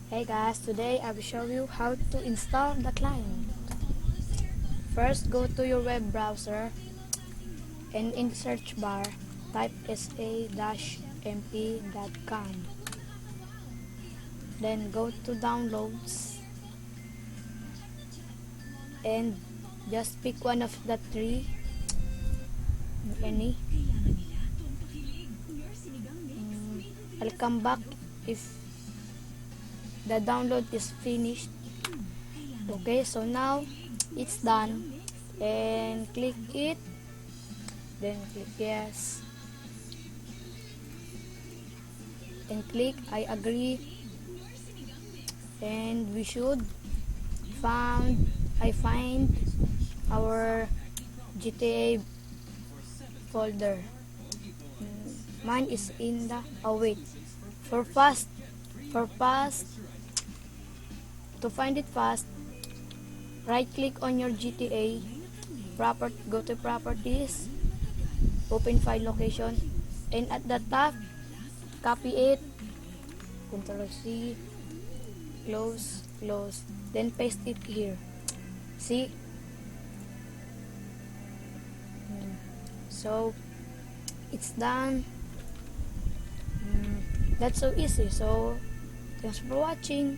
Hey guys, today I will show you how to install the client. First, go to your web browser and in the search bar, type sa-mp.com. Then go to downloads and just pick one of the three, any. I'll come back if the download is finished. Okay, so now it's done, and click it, then click yes, and click I agree, and we should find our GTA folder. Mine is in the wait, for fast to find it fast, right click on your GTA, go to properties, open file location, and at the top copy it, Ctrl C, close, then paste it here. See? So it's done. That's so easy. So thanks for watching.